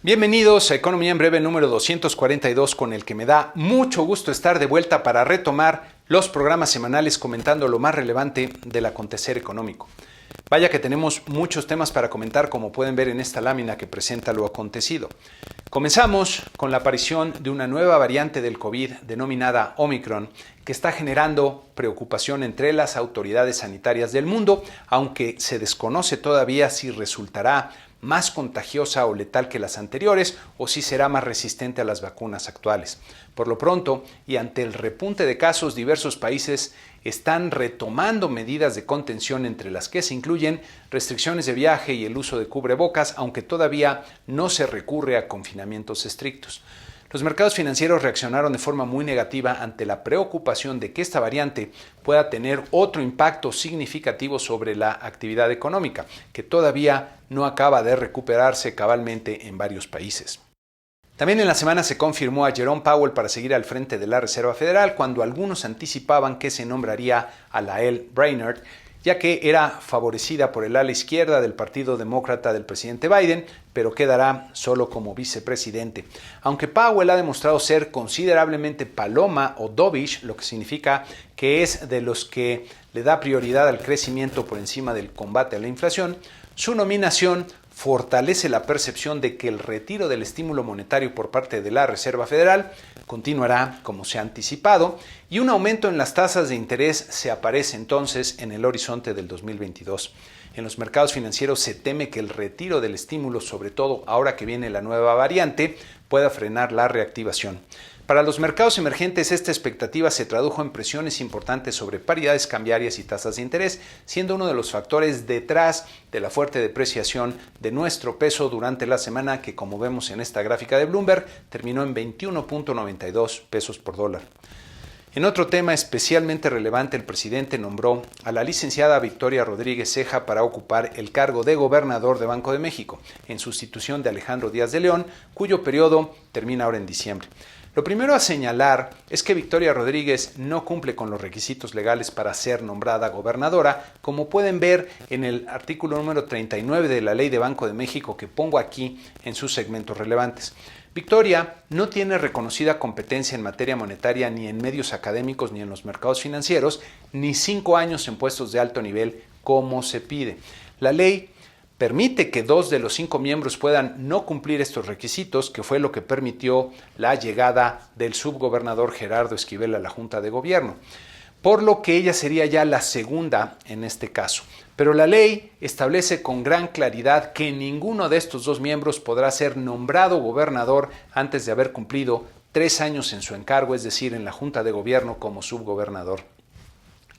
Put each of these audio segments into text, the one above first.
Bienvenidos a Economía en Breve número 242, con el que me da mucho gusto estar de vuelta para retomar los programas semanales comentando lo más relevante del acontecer económico. Vaya que tenemos muchos temas para comentar, como pueden ver en esta lámina que presenta lo acontecido. Comenzamos con la aparición de una nueva variante del COVID denominada Omicron, que está generando preocupación entre las autoridades sanitarias del mundo, aunque se desconoce todavía si resultará más contagiosa o letal que las anteriores o si será más resistente a las vacunas actuales. Por lo pronto, y ante el repunte de casos, diversos países están retomando medidas de contención, entre las que se incluyen restricciones de viaje y el uso de cubrebocas, aunque todavía no se recurre a confinamientos estrictos. Los mercados financieros reaccionaron de forma muy negativa ante la preocupación de que esta variante pueda tener otro impacto significativo sobre la actividad económica, que todavía no acaba de recuperarse cabalmente en varios países. También en la semana se confirmó a Jerome Powell para seguir al frente de la Reserva Federal, cuando algunos anticipaban que se nombraría a Lael Brainerd, ya que era favorecida por el ala izquierda del Partido Demócrata del presidente Biden, pero quedará solo como vicepresidente. Aunque Powell ha demostrado ser considerablemente paloma o dovish, lo que significa que es de los que le da prioridad al crecimiento por encima del combate a la inflación, su nominación fortalece la percepción de que el retiro del estímulo monetario por parte de la Reserva Federal continuará como se ha anticipado, y un aumento en las tasas de interés se aparece entonces en el horizonte del 2022. En los mercados financieros se teme que el retiro del estímulo, sobre todo ahora que viene la nueva variante, pueda frenar la reactivación. Para los mercados emergentes, esta expectativa se tradujo en presiones importantes sobre paridades cambiarias y tasas de interés, siendo uno de los factores detrás de la fuerte depreciación de nuestro peso durante la semana, que, como vemos en esta gráfica de Bloomberg, terminó en 21.92 pesos por dólar. En otro tema especialmente relevante, el presidente nombró a la licenciada Victoria Rodríguez Ceja para ocupar el cargo de gobernador de Banco de México, en sustitución de Alejandro Díaz de León, cuyo periodo termina ahora en diciembre. Lo primero a señalar es que Victoria Rodríguez no cumple con los requisitos legales para ser nombrada gobernadora, como pueden ver en el artículo número 39 de la Ley de Banco de México, que pongo aquí en sus segmentos relevantes. Victoria no tiene reconocida competencia en materia monetaria ni en medios académicos ni en los mercados financieros, ni 5 años en puestos de alto nivel como se pide. La ley permite que 2 de los 5 miembros puedan no cumplir estos requisitos, que fue lo que permitió la llegada del subgobernador Gerardo Esquivel a la Junta de Gobierno, por lo que ella sería ya la segunda en este caso. Pero la ley establece con gran claridad que ninguno de estos 2 miembros podrá ser nombrado gobernador antes de haber cumplido 3 años en su encargo, es decir, en la Junta de Gobierno como subgobernador.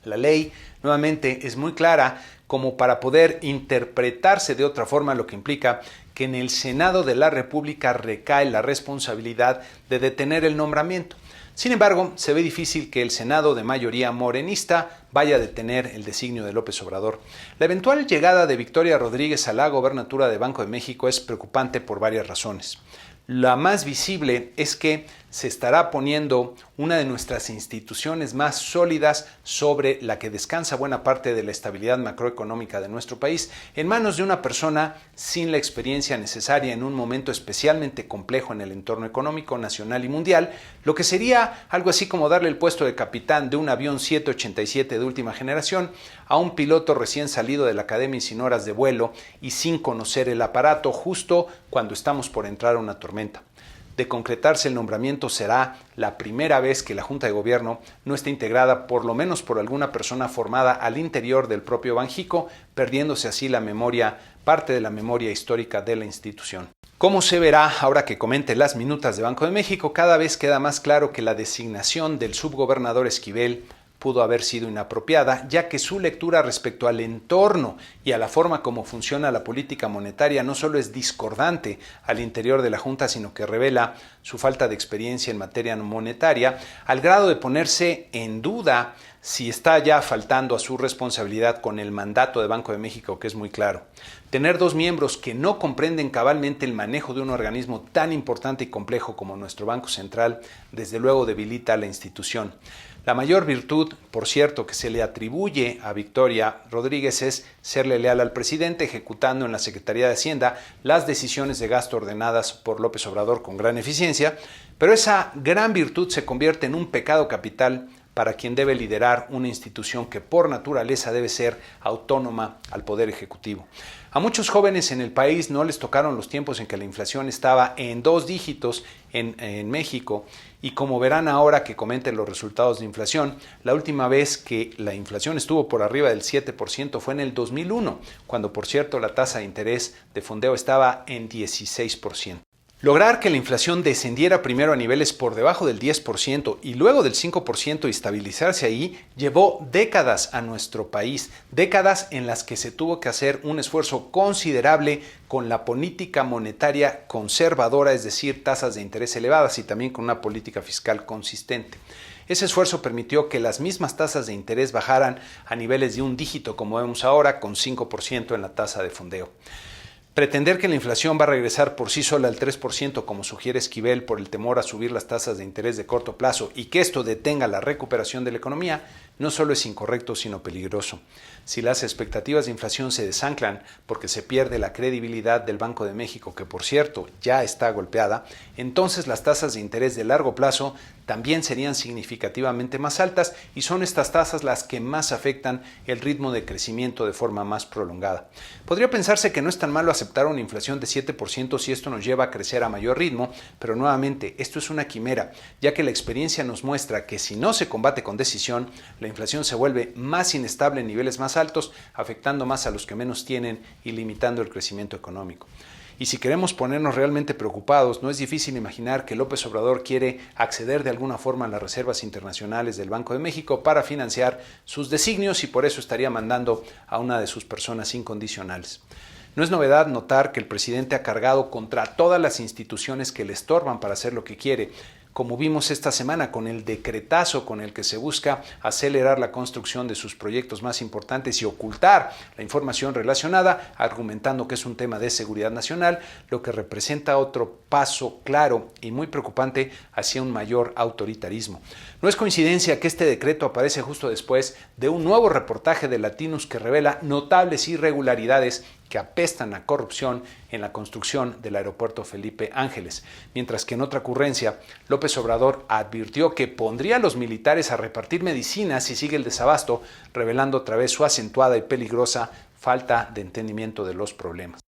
La ley, nuevamente, es muy clara como para poder interpretarse de otra forma, lo que implica que en el Senado de la República recae la responsabilidad de detener el nombramiento. Sin embargo, se ve difícil que el Senado de mayoría morenista vaya a detener el designio de López Obrador. La eventual llegada de Victoria Rodríguez a la gobernatura de Banco de México es preocupante por varias razones. La más visible es que se estará poniendo una de nuestras instituciones más sólidas, sobre la que descansa buena parte de la estabilidad macroeconómica de nuestro país, en manos de una persona sin la experiencia necesaria en un momento especialmente complejo en el entorno económico nacional y mundial, lo que sería algo así como darle el puesto de capitán de un avión 787 de última generación a un piloto recién salido de la academia y sin horas de vuelo y sin conocer el aparato, justo cuando estamos por entrar a una tormenta. De concretarse el nombramiento, será la primera vez que la Junta de Gobierno no esté integrada por lo menos por alguna persona formada al interior del propio Banjico, perdiéndose así parte de la memoria histórica de la institución. Como se verá ahora que comente las minutas de Banco de México, cada vez queda más claro que la designación del subgobernador Esquivel pudo haber sido inapropiada, ya que su lectura respecto al entorno y a la forma como funciona la política monetaria no solo es discordante al interior de la Junta, sino que revela su falta de experiencia en materia monetaria, al grado de ponerse en duda si está ya faltando a su responsabilidad con el mandato de Banco de México, que es muy claro. Tener dos miembros que no comprenden cabalmente el manejo de un organismo tan importante y complejo como nuestro Banco Central, desde luego debilita a la institución. La mayor virtud, por cierto, que se le atribuye a Victoria Rodríguez es serle leal al presidente, ejecutando en la Secretaría de Hacienda las decisiones de gasto ordenadas por López Obrador con gran eficiencia, pero esa gran virtud se convierte en un pecado capital para quien debe liderar una institución que por naturaleza debe ser autónoma al Poder Ejecutivo. A muchos jóvenes en el país no les tocaron los tiempos en que la inflación estaba en 2 dígitos en México, y como verán ahora que comenten los resultados de inflación, la última vez que la inflación estuvo por arriba del 7% fue en el 2001, cuando por cierto la tasa de interés de fondeo estaba en 16%. Lograr que la inflación descendiera primero a niveles por debajo del 10% y luego del 5% y estabilizarse ahí llevó décadas a nuestro país, décadas en las que se tuvo que hacer un esfuerzo considerable con la política monetaria conservadora, es decir, tasas de interés elevadas y también con una política fiscal consistente. Ese esfuerzo permitió que las mismas tasas de interés bajaran a niveles de un dígito como vemos ahora, con 5% en la tasa de fondeo. Pretender que la inflación va a regresar por sí sola al 3%, como sugiere Esquivel, por el temor a subir las tasas de interés de corto plazo y que esto detenga la recuperación de la economía, no solo es incorrecto, sino peligroso. Si las expectativas de inflación se desanclan porque se pierde la credibilidad del Banco de México, que por cierto ya está golpeada, entonces las tasas de interés de largo plazo también serían significativamente más altas y son estas tasas las que más afectan el ritmo de crecimiento de forma más prolongada. Podría pensarse que no es tan malo aceptar una inflación de 7% si esto nos lleva a crecer a mayor ritmo, pero nuevamente esto es una quimera, ya que la experiencia nos muestra que si no se combate con decisión, la inflación se vuelve más inestable en niveles más altos, afectando más a los que menos tienen y limitando el crecimiento económico. Y si queremos ponernos realmente preocupados, no es difícil imaginar que López Obrador quiere acceder de alguna forma a las reservas internacionales del Banco de México para financiar sus designios y por eso estaría mandando a una de sus personas incondicionales. No es novedad notar que el presidente ha cargado contra todas las instituciones que le estorban para hacer lo que quiere, como vimos esta semana con el decretazo con el que se busca acelerar la construcción de sus proyectos más importantes y ocultar la información relacionada, argumentando que es un tema de seguridad nacional, lo que representa otro paso claro y muy preocupante hacia un mayor autoritarismo. No es coincidencia que este decreto aparece justo después de un nuevo reportaje de Latinus que revela notables irregularidades que apestan a corrupción en la construcción del aeropuerto Felipe Ángeles, mientras que en otra ocurrencia, López Obrador advirtió que pondría a los militares a repartir medicinas si sigue el desabasto, revelando otra vez su acentuada y peligrosa falta de entendimiento de los problemas.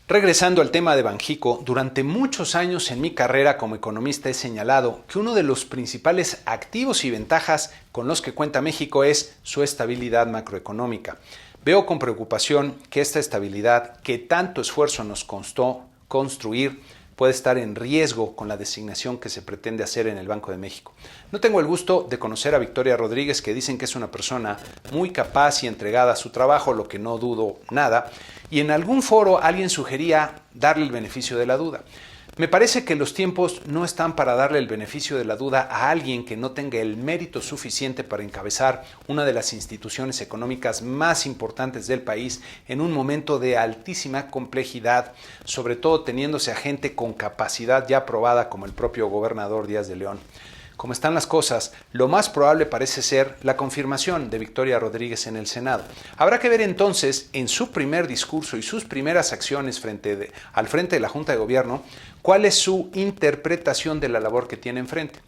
Regresando al tema de Banjico, durante muchos años en mi carrera como economista he señalado que uno de los principales activos y ventajas con los que cuenta México es su estabilidad macroeconómica. Veo con preocupación que esta estabilidad que tanto esfuerzo nos costó construir puede estar en riesgo con la designación que se pretende hacer en el Banco de México. No tengo el gusto de conocer a Victoria Rodríguez, que dicen que es una persona muy capaz y entregada a su trabajo, lo que no dudo nada, y en algún foro alguien sugería darle el beneficio de la duda. Me parece que los tiempos no están para darle el beneficio de la duda a alguien que no tenga el mérito suficiente para encabezar una de las instituciones económicas más importantes del país en un momento de altísima complejidad, sobre todo teniéndose a gente con capacidad ya probada como el propio gobernador Díaz de León. Como están las cosas, lo más probable parece ser la confirmación de Victoria Rodríguez en el Senado. Habrá que ver entonces en su primer discurso y sus primeras acciones al frente de la Junta de Gobierno cuál es su interpretación de la labor que tiene enfrente.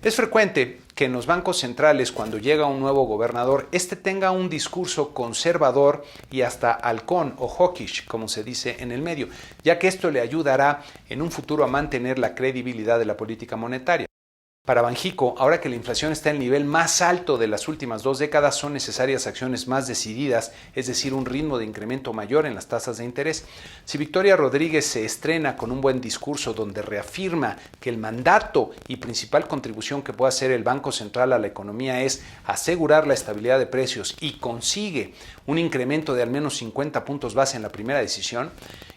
Es frecuente que en los bancos centrales, cuando llega un nuevo gobernador, tenga un discurso conservador y hasta halcón o hawkish, como se dice en el medio, ya que esto le ayudará en un futuro a mantener la credibilidad de la política monetaria. Para Banxico, ahora que la inflación está en el nivel más alto de las últimas 2 décadas, son necesarias acciones más decididas, es decir, un ritmo de incremento mayor en las tasas de interés. Si Victoria Rodríguez se estrena con un buen discurso donde reafirma que el mandato y principal contribución que puede hacer el Banco Central a la economía es asegurar la estabilidad de precios y consigue un incremento de al menos 50 puntos base en la primera decisión,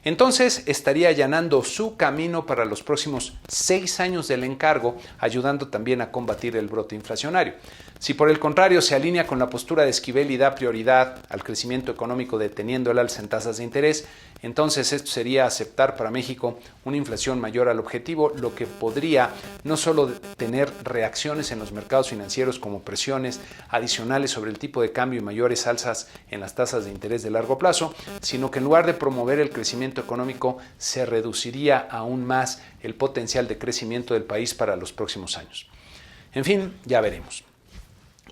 entonces estaría allanando su camino para los próximos 6 años del encargo, ayudando también a combatir el brote inflacionario. Si por el contrario se alinea con la postura de Esquivel y da prioridad al crecimiento económico deteniendo el alza en tasas de interés, entonces esto sería aceptar para México una inflación mayor al objetivo, lo que podría no solo tener reacciones en los mercados financieros como presiones adicionales sobre el tipo de cambio y mayores alzas en las tasas de interés de largo plazo, sino que en lugar de promover el crecimiento económico se reduciría aún más el potencial de crecimiento del país para los próximos años. En fin, ya veremos.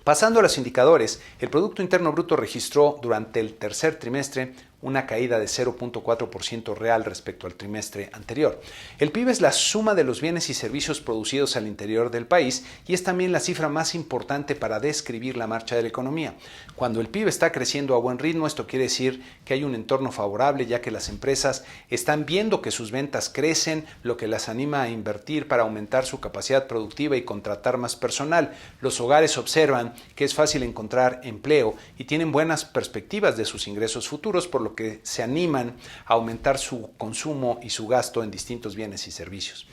Pasando a los indicadores, el Producto Interno Bruto registró durante el tercer trimestre una caída de 0.4% real respecto al trimestre anterior. El PIB es la suma de los bienes y servicios producidos al interior del país y es también la cifra más importante para describir la marcha de la economía. Cuando el PIB está creciendo a buen ritmo, esto quiere decir que hay un entorno favorable, ya que las empresas están viendo que sus ventas crecen, lo que las anima a invertir para aumentar su capacidad productiva y contratar más personal. Los hogares observan que es fácil encontrar empleo y tienen buenas perspectivas de sus ingresos futuros, por lo que se animan a aumentar su consumo y su gasto en distintos bienes y servicios.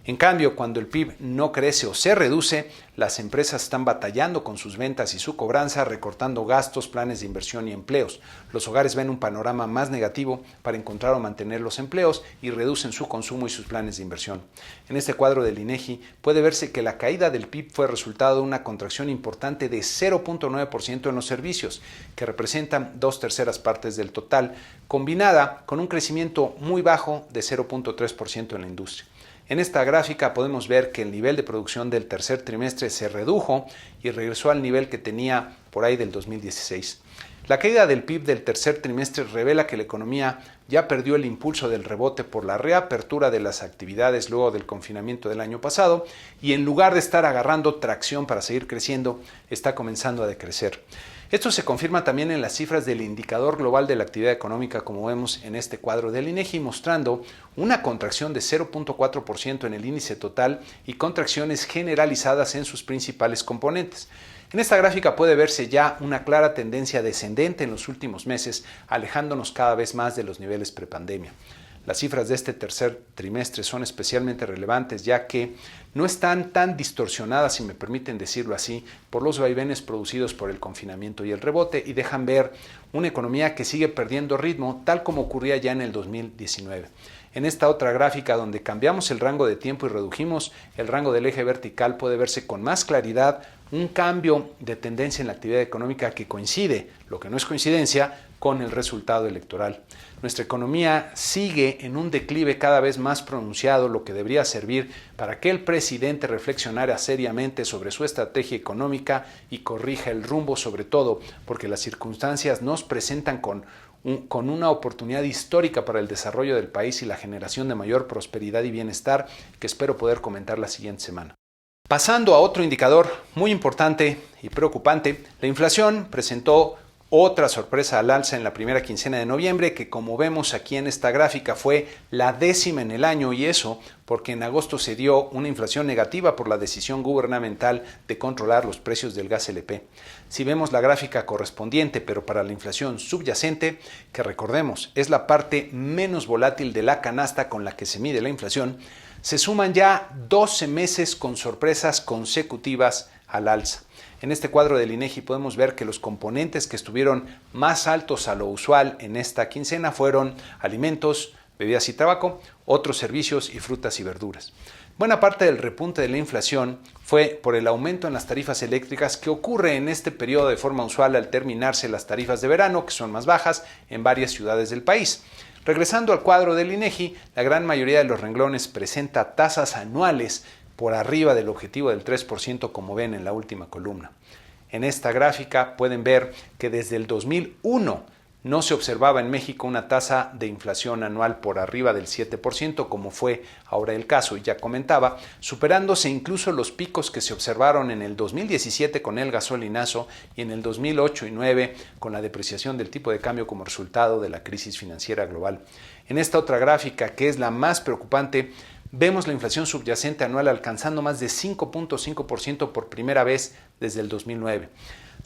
En cambio, cuando el PIB no crece o se reduce, las empresas están batallando con sus ventas y su cobranza, recortando gastos, planes de inversión y empleos. Los hogares ven un panorama más negativo para encontrar o mantener los empleos y reducen su consumo y sus planes de inversión. En este cuadro del INEGI puede verse que la caída del PIB fue resultado de una contracción importante de 0.9% en los servicios, que representan 2/3 partes del total, combinada con un crecimiento muy bajo de 0.3% en la industria. En esta gráfica podemos ver que el nivel de producción del tercer trimestre se redujo y regresó al nivel que tenía por ahí del 2016. La caída del PIB del tercer trimestre revela que la economía ya perdió el impulso del rebote por la reapertura de las actividades luego del confinamiento del año pasado y en lugar de estar agarrando tracción para seguir creciendo, está comenzando a decrecer. Esto se confirma también en las cifras del indicador global de la actividad económica, como vemos en este cuadro del INEGI, mostrando una contracción de 0.4% en el índice total y contracciones generalizadas en sus principales componentes. En esta gráfica puede verse ya una clara tendencia descendente en los últimos meses, alejándonos cada vez más de los niveles prepandemia. Las cifras de este tercer trimestre son especialmente relevantes ya que no están tan distorsionadas, si me permiten decirlo así, por los vaivenes producidos por el confinamiento y el rebote y dejan ver una economía que sigue perdiendo ritmo, tal como ocurría ya en el 2019. En esta otra gráfica, donde cambiamos el rango de tiempo y redujimos el rango del eje vertical, puede verse con más claridad un cambio de tendencia en la actividad económica que coincide, lo que no es coincidencia, con el resultado electoral. Nuestra economía sigue en un declive cada vez más pronunciado, lo que debería servir para que el presidente reflexionara seriamente sobre su estrategia económica y corrija el rumbo, sobre todo porque las circunstancias nos presentan con una oportunidad histórica para el desarrollo del país y la generación de mayor prosperidad y bienestar, que espero poder comentar la siguiente semana. Pasando a otro indicador muy importante y preocupante, la inflación presentó otra sorpresa al alza en la primera quincena de noviembre, que como vemos aquí en esta gráfica fue la 10ª en el año, y eso porque en agosto se dio una inflación negativa por la decisión gubernamental de controlar los precios del gas LP. Si vemos la gráfica correspondiente, pero para la inflación subyacente, que recordemos es la parte menos volátil de la canasta con la que se mide la inflación, se suman ya 12 meses con sorpresas consecutivas al alza. En este cuadro del INEGI podemos ver que los componentes que estuvieron más altos a lo usual en esta quincena fueron alimentos, bebidas y tabaco, otros servicios y frutas y verduras. Buena parte del repunte de la inflación fue por el aumento en las tarifas eléctricas que ocurre en este periodo de forma usual al terminarse las tarifas de verano, que son más bajas en varias ciudades del país. Regresando al cuadro del INEGI, la gran mayoría de los renglones presenta tasas anuales por arriba del objetivo del 3%, como ven en la última columna. En esta gráfica pueden ver que desde el 2001 no se observaba en México una tasa de inflación anual por arriba del 7%, como fue ahora el caso, y ya comentaba, superándose incluso los picos que se observaron en el 2017 con el gasolinazo y en el 2008 y 2009 con la depreciación del tipo de cambio como resultado de la crisis financiera global. En esta otra gráfica, que es la más preocupante, vemos la inflación subyacente anual alcanzando más de 5.5% por primera vez desde el 2009.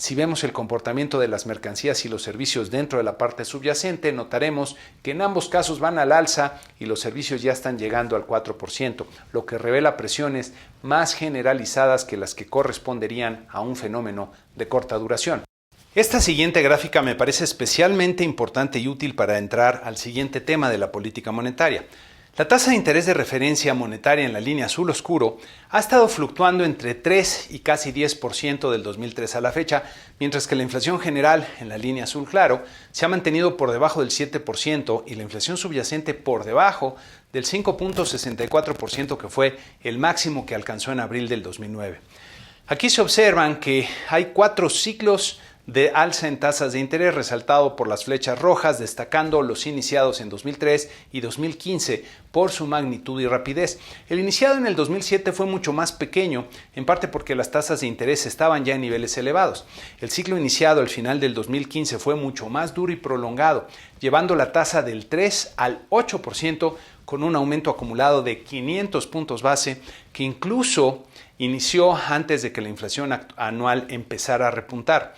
Si vemos el comportamiento de las mercancías y los servicios dentro de la parte subyacente, notaremos que en ambos casos van al alza y los servicios ya están llegando al 4%, lo que revela presiones más generalizadas que las que corresponderían a un fenómeno de corta duración. Esta siguiente gráfica me parece especialmente importante y útil para entrar al siguiente tema de la política monetaria. La tasa de interés de referencia monetaria en la línea azul oscuro ha estado fluctuando entre 3 y casi 10% del 2003 a la fecha, mientras que la inflación general en la línea azul claro se ha mantenido por debajo del 7% y la inflación subyacente por debajo del 5.64% que fue el máximo que alcanzó en abril del 2009. Aquí se observan que hay 4 ciclos de alza en tasas de interés resaltado por las flechas rojas, destacando los iniciados en 2003 y 2015 por su magnitud y rapidez. El iniciado en el 2007 fue mucho más pequeño, en parte porque las tasas de interés estaban ya en niveles elevados. El ciclo iniciado al final del 2015 fue mucho más duro y prolongado, llevando la tasa del 3 al 8% con un aumento acumulado de 500 puntos base que incluso inició antes de que la inflación anual empezara a repuntar.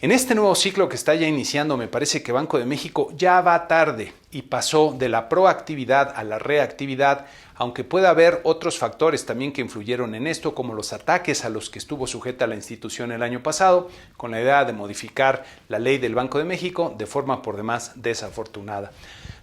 En este nuevo ciclo que está ya iniciando, me parece que Banco de México ya va tarde y pasó de la proactividad a la reactividad, aunque pueda haber otros factores también que influyeron en esto, como los ataques a los que estuvo sujeta la institución el año pasado, con la idea de modificar la ley del Banco de México de forma por demás desafortunada.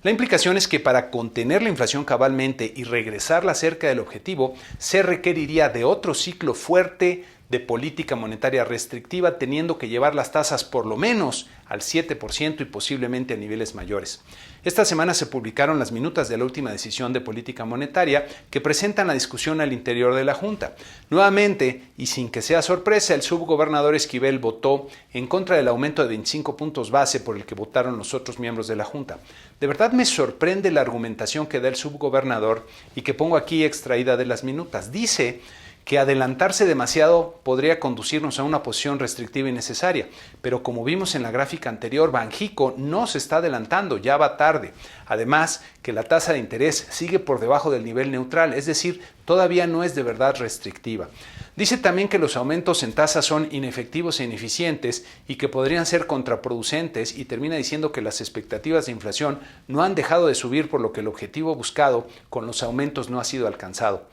La implicación es que para contener la inflación cabalmente y regresarla cerca del objetivo, se requeriría de otro ciclo fuerte de política monetaria restrictiva, teniendo que llevar las tasas por lo menos al 7% y posiblemente a niveles mayores. Esta semana se publicaron las minutas de la última decisión de política monetaria que presentan la discusión al interior de la Junta. Nuevamente, y sin que sea sorpresa, el subgobernador Esquivel votó en contra del aumento de 25 puntos base por el que votaron los otros miembros de la Junta. De verdad me sorprende la argumentación que da el subgobernador y que pongo aquí extraída de las minutas. Dice que adelantarse demasiado podría conducirnos a una posición restrictiva innecesaria, pero como vimos en la gráfica anterior, Banxico no se está adelantando, ya va tarde. Además, que la tasa de interés sigue por debajo del nivel neutral, es decir, todavía no es de verdad restrictiva. Dice también que los aumentos en tasas son inefectivos e ineficientes y que podrían ser contraproducentes, y termina diciendo que las expectativas de inflación no han dejado de subir, por lo que el objetivo buscado con los aumentos no ha sido alcanzado.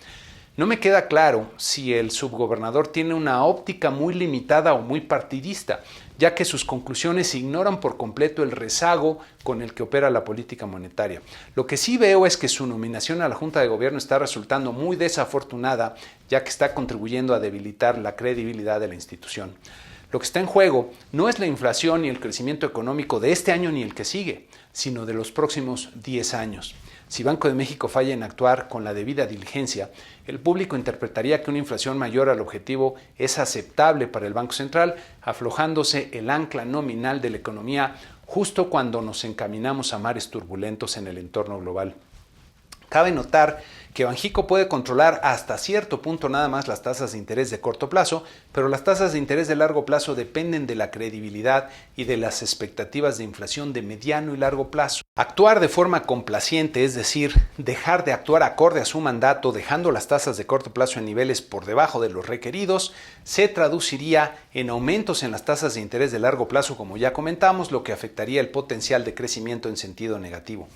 No me queda claro si el subgobernador tiene una óptica muy limitada o muy partidista, ya que sus conclusiones ignoran por completo el rezago con el que opera la política monetaria. Lo que sí veo es que su nominación a la Junta de Gobierno está resultando muy desafortunada, ya que está contribuyendo a debilitar la credibilidad de la institución. Lo que está en juego no es la inflación ni el crecimiento económico de este año ni el que sigue, sino de los próximos 10 años. Si Banco de México falla en actuar con la debida diligencia, el público interpretaría que una inflación mayor al objetivo es aceptable para el Banco Central, aflojándose el ancla nominal de la economía justo cuando nos encaminamos a mares turbulentos en el entorno global. Cabe notar que Banxico puede controlar hasta cierto punto nada más las tasas de interés de corto plazo, pero las tasas de interés de largo plazo dependen de la credibilidad y de las expectativas de inflación de mediano y largo plazo. Actuar de forma complaciente, es decir, dejar de actuar acorde a su mandato, dejando las tasas de corto plazo en niveles por debajo de los requeridos, se traduciría en aumentos en las tasas de interés de largo plazo, como ya comentamos, lo que afectaría el potencial de crecimiento en sentido negativo.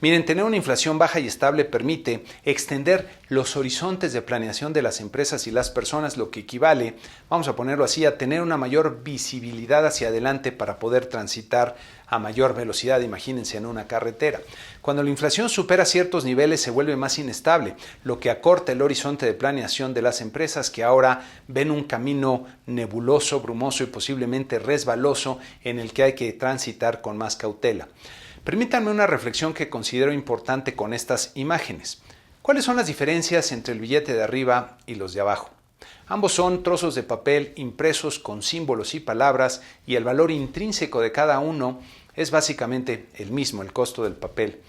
Miren, tener una inflación baja y estable permite extender los horizontes de planeación de las empresas y las personas, lo que equivale, vamos a ponerlo así, a tener una mayor visibilidad hacia adelante para poder transitar a mayor velocidad, imagínense en una carretera. Cuando la inflación supera ciertos niveles se vuelve más inestable, lo que acorta el horizonte de planeación de las empresas, que ahora ven un camino nebuloso, brumoso y posiblemente resbaloso en el que hay que transitar con más cautela. Permítanme una reflexión que considero importante con estas imágenes. ¿Cuáles son las diferencias entre el billete de arriba y los de abajo? Ambos son trozos de papel impresos con símbolos y palabras, y el valor intrínseco de cada uno es básicamente el mismo, el costo del papel.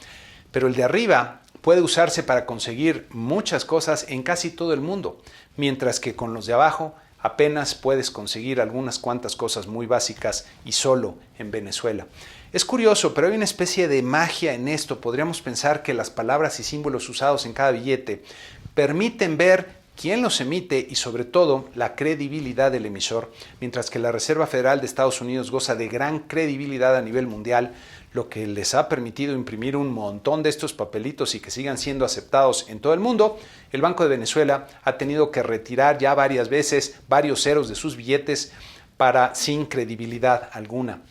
Pero el de arriba puede usarse para conseguir muchas cosas en casi todo el mundo, mientras que con los de abajo apenas puedes conseguir algunas cuantas cosas muy básicas y solo en Venezuela. Es curioso, pero hay una especie de magia en esto. Podríamos pensar que las palabras y símbolos usados en cada billete permiten ver quién los emite y sobre todo la credibilidad del emisor, mientras que la Reserva Federal de Estados Unidos goza de gran credibilidad a nivel mundial, lo que les ha permitido imprimir un montón de estos papelitos y que sigan siendo aceptados en todo el mundo. El Banco de Venezuela ha tenido que retirar ya varias veces varios ceros de sus billetes sin credibilidad alguna.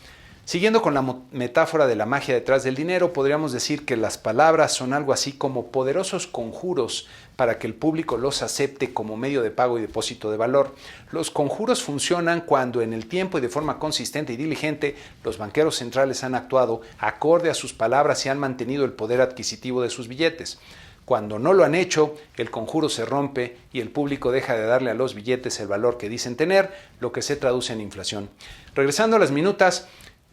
Siguiendo con la metáfora de la magia detrás del dinero, podríamos decir que las palabras son algo así como poderosos conjuros para que el público los acepte como medio de pago y depósito de valor. Los conjuros funcionan cuando en el tiempo y de forma consistente y diligente los banqueros centrales han actuado acorde a sus palabras y han mantenido el poder adquisitivo de sus billetes. Cuando no lo han hecho, el conjuro se rompe y el público deja de darle a los billetes el valor que dicen tener, lo que se traduce en inflación. Regresando a las minutas,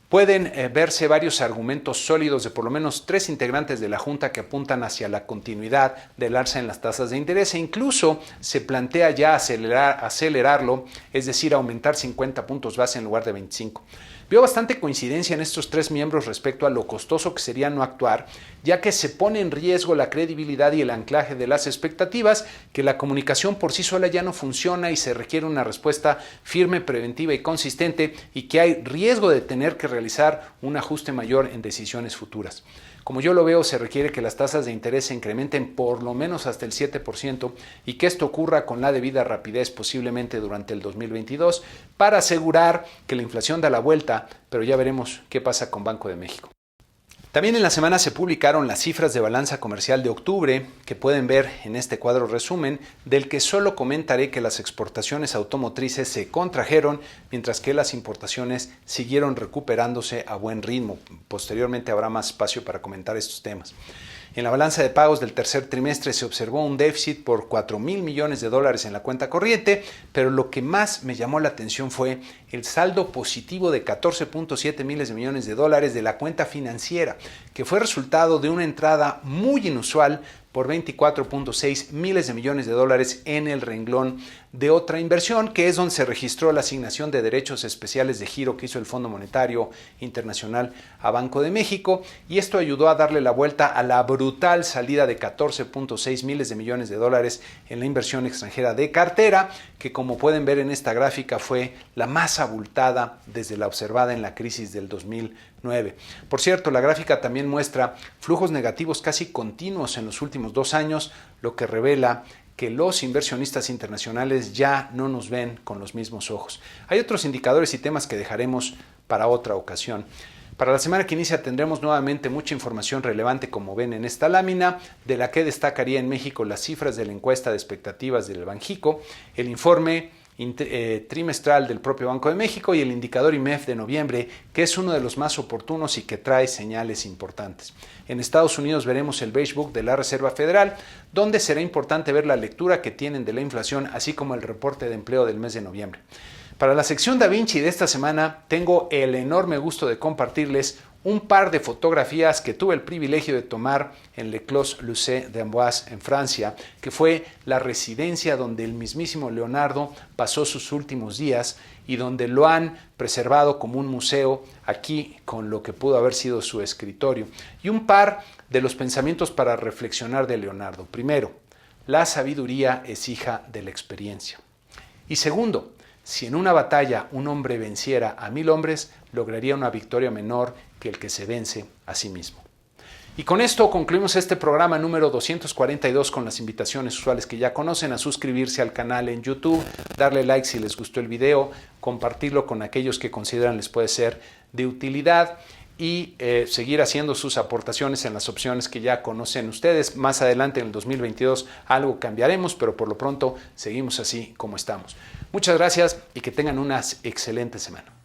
pueden verse varios argumentos sólidos de por lo menos 3 integrantes de la Junta que apuntan hacia la continuidad del alza en las tasas de interés e incluso se plantea ya acelerarlo, es decir, aumentar 50 puntos base en lugar de 25. Veo bastante coincidencia en estos 3 miembros respecto a lo costoso que sería no actuar, ya que se pone en riesgo la credibilidad y el anclaje de las expectativas, que la comunicación por sí sola ya no funciona y se requiere una respuesta firme, preventiva y consistente y que hay riesgo de tener que realizar un ajuste mayor en decisiones futuras. Como yo lo veo, se requiere que las tasas de interés se incrementen por lo menos hasta el 7% y que esto ocurra con la debida rapidez, posiblemente durante el 2022, para asegurar que la inflación da la vuelta, pero ya veremos qué pasa con Banco de México. También en la semana se publicaron las cifras de balanza comercial de octubre, que pueden ver en este cuadro resumen, del que solo comentaré que las exportaciones automotrices se contrajeron, mientras que las importaciones siguieron recuperándose a buen ritmo. Posteriormente habrá más espacio para comentar estos temas. En la balanza de pagos del tercer trimestre se observó un déficit por $4,000 millones en la cuenta corriente, pero lo que más me llamó la atención fue el saldo positivo de $14.7 miles de millones de la cuenta financiera, que fue resultado de una entrada muy inusual por $24.6 miles de millones en el renglón de otra inversión, que es donde se registró la asignación de derechos especiales de giro que hizo el Fondo Monetario Internacional a Banco de México, y esto ayudó a darle la vuelta a la brutal salida de $14.6 miles de millones en la inversión extranjera de cartera, que como pueden ver en esta gráfica fue la más abultada desde la observada en la crisis del 2009. Por cierto, la gráfica también muestra flujos negativos casi continuos en los últimos 2 años, lo que revela que los inversionistas internacionales ya no nos ven con los mismos ojos. Hay otros indicadores y temas que dejaremos para otra ocasión. Para la semana que inicia tendremos nuevamente mucha información relevante, como ven en esta lámina, de la que destacaría en México las cifras de la encuesta de expectativas del Banjico, el informe trimestral del propio Banco de México y el indicador IMEF de noviembre, que es uno de los más oportunos y que trae señales importantes. En Estados Unidos veremos el Beige Book de la Reserva Federal, donde será importante ver la lectura que tienen de la inflación, así como el reporte de empleo del mes de noviembre. Para la sección Da Vinci de esta semana tengo el enorme gusto de compartirles un par de fotografías que tuve el privilegio de tomar en Le Clos Lucé d'Amboise en Francia, que fue la residencia donde el mismísimo Leonardo pasó sus últimos días y donde lo han preservado como un museo aquí con lo que pudo haber sido su escritorio. Y un par de los pensamientos para reflexionar de Leonardo. Primero, la sabiduría es hija de la experiencia. Y segundo, si en una batalla un hombre venciera a 1000 hombres, lograría una victoria menor que el que se vence a sí mismo. Y con esto concluimos este programa número 242 con las invitaciones usuales que ya conocen: a suscribirse al canal en YouTube, darle like si les gustó el video, compartirlo con aquellos que consideran les puede ser de utilidad y seguir haciendo sus aportaciones en las opciones que ya conocen ustedes. Más adelante en el 2022 algo cambiaremos, pero por lo pronto seguimos así como estamos. Muchas gracias y que tengan una excelente semana.